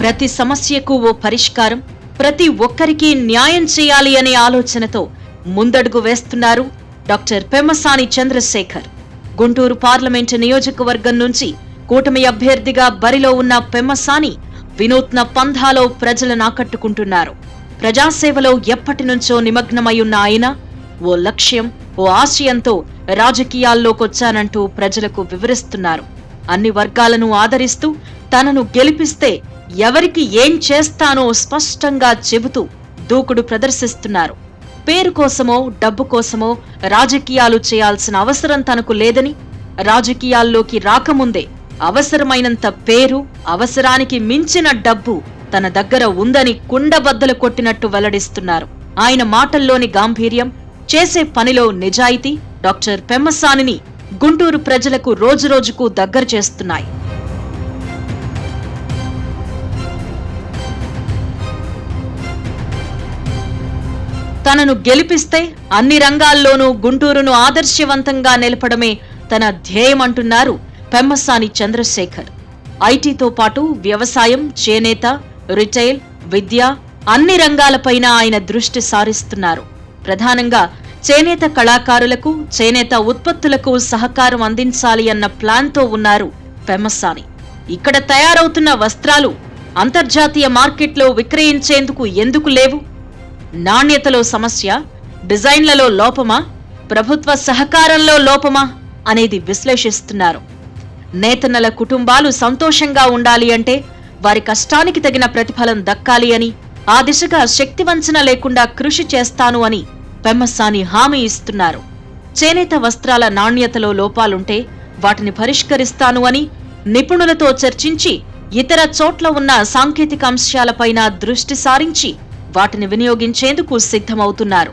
ప్రతి సమస్యకు ఓ పరిష్కారం, ప్రతి ఒక్కరికి న్యాయం చేయాలి అనే ఆలోచనతో ముందడుగు వేస్తున్నారు డాక్టర్ పెమ్మసాని చంద్రశేఖర్. గుంటూరు పార్లమెంటు నియోజకవర్గం నుంచి కూటమి అభ్యర్థిగా బరిలో ఉన్న పెమ్మసాని వినూత్న పంథాలో ప్రజలను ఆకట్టుకుంటున్నారు. ప్రజాసేవలో ఎప్పటినుంచో నిమగ్నమై ఉన్న ఆయన ఓ లక్ష్యం, ఓ ఆశయంతో రాజకీయాల్లోకొచ్చానంటూ ప్రజలకు వివరిస్తున్నారు. అన్ని వర్గాలను ఆదరిస్తూ తనను గెలిపిస్తే ఎవరికి ఏం చేస్తానో స్పష్టంగా చెబుతూ దూకుడు ప్రదర్శిస్తున్నారు. పేరు కోసమో డబ్బు కోసమో రాజకీయాలు చేయాల్సిన అవసరం తనకు లేదని, రాజకీయాల్లోకి రాకముందే అవసరమైనంత పేరు, అవసరానికి మించిన డబ్బు తన దగ్గర ఉందని కుండబద్దలు కొట్టినట్టు వెల్లడిస్తున్నారు. ఆయన మాటల్లోని గాంభీర్యం, చేసే పనిలో నిజాయితీ డాక్టర్ పెమ్మసానిని గుంటూరు ప్రజలకు రోజురోజుకు దగ్గర చేస్తున్నాయి. తనను గెలిపిస్తే అన్ని రంగాల్లోనూ గుంటూరును ఆదర్శవంతంగా నిలపడమే తన ధ్యేయమంటున్నారు పెమ్మసాని చంద్రశేఖర్. ఐటీతో పాటు వ్యవసాయం, చేనేత, రిటైల్, విద్య అన్ని రంగాలపైన ఆయన దృష్టి సారిస్తున్నారు. ప్రధానంగా చేనేత కళాకారులకు, చేనేత ఉత్పత్తులకు సహకారం అందించాలి అన్న ప్లాన్తో ఉన్నారు పెమ్మసాని. ఇక్కడ తయారవుతున్న వస్త్రాలు అంతర్జాతీయ మార్కెట్లో విక్రయించేందుకు ఎందుకు లేవు? నాణ్యతలో సమస్య, డిజైన్లలో లోపమా, ప్రభుత్వ సహకారంలో లోపమా అనేది విశ్లేషిస్తున్నారు. నేతన్నల కుటుంబాలు సంతోషంగా ఉండాలి అంటే వారి కష్టానికి తగిన ప్రతిఫలం దక్కాలి అని, ఆ దిశగా శక్తివంచన లేకుండా కృషి చేస్తాను అని పెమ్మసాని హామీ ఇస్తున్నారు. చేనేత వస్త్రాల నాణ్యతలో లోపాలుంటే వాటిని పరిష్కరిస్తాను అని నిపుణులతో చర్చించి ఇతర చోట్ల ఉన్న సాంకేతిక అంశాలపైన దృష్టి సారించి వాటిని వినియోగించేందుకు సిద్ధమవుతున్నారు.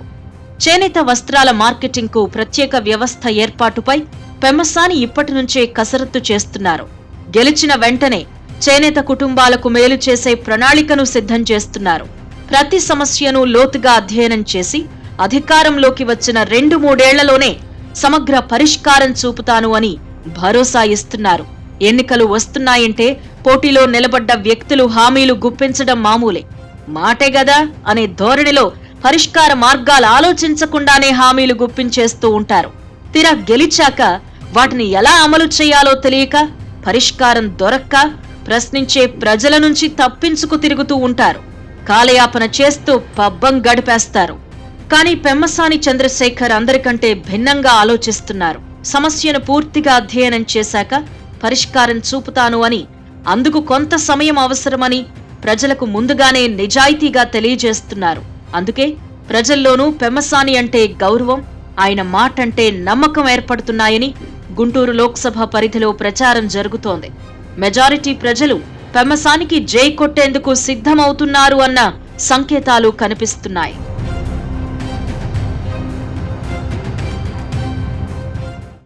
చేనేత వస్త్రాల మార్కెటింగ్కు ప్రత్యేక వ్యవస్థ ఏర్పాటుపై పెమ్మసాని ఇప్పటి నుంచే కసరత్తు చేస్తున్నారు. గెలిచిన వెంటనే చేనేత కుటుంబాలకు మేలు చేసే ప్రణాళికను సిద్ధం చేస్తున్నారు. ప్రతి సమస్యను లోతుగా అధ్యయనం చేసి అధికారంలోకి వచ్చిన 2-3 ఏళ్లలోనే సమగ్ర పరిష్కారం చూపుతాను అని భరోసా ఇస్తున్నారు. ఎన్నికలు వస్తున్నాయంటే పోటీలో నిలబడ్డ వ్యక్తులు హామీలు గుప్పించడం మామూలే. మాటే గదా అనే ధోరణిలో పరిష్కార మార్గాలు ఆలోచించకుండానే హామీలు గుప్పించేస్తూ ఉంటారు. తీరా గెలిచాక వాటిని ఎలా అమలు చేయాలో తెలియక, పరిష్కారం దొరక్క ప్రశ్నించే ప్రజల నుంచి తప్పించుకు తిరుగుతూ ఉంటారు. కాలయాపన చేస్తూ పబ్బం గడిపేస్తారు. కానీ పెమ్మసాని చంద్రశేఖర్ అందరికంటే భిన్నంగా ఆలోచిస్తున్నారు. సమస్యను పూర్తిగా అధ్యయనం చేశాక పరిష్కారం చూపుతాను అని, అందుకు కొంత సమయం అవసరమని ప్రజలకు ముందుగానే నిజాయితీగా తెలియజేస్తున్నారు. అందుకే ప్రజల్లోనూ పెమ్మసాని అంటే గౌరవం, ఆయన మాట అంటే నమ్మకం ఏర్పడుతున్నాయని గుంటూరు లోక్సభ పరిధిలో ప్రచారం జరుగుతోంది. మెజారిటీ ప్రజలు పెమ్మసానికి జై కొట్టేందుకు సిద్ధమవుతున్నారు అన్న సంకేతాలు కనిపిస్తున్నాయి.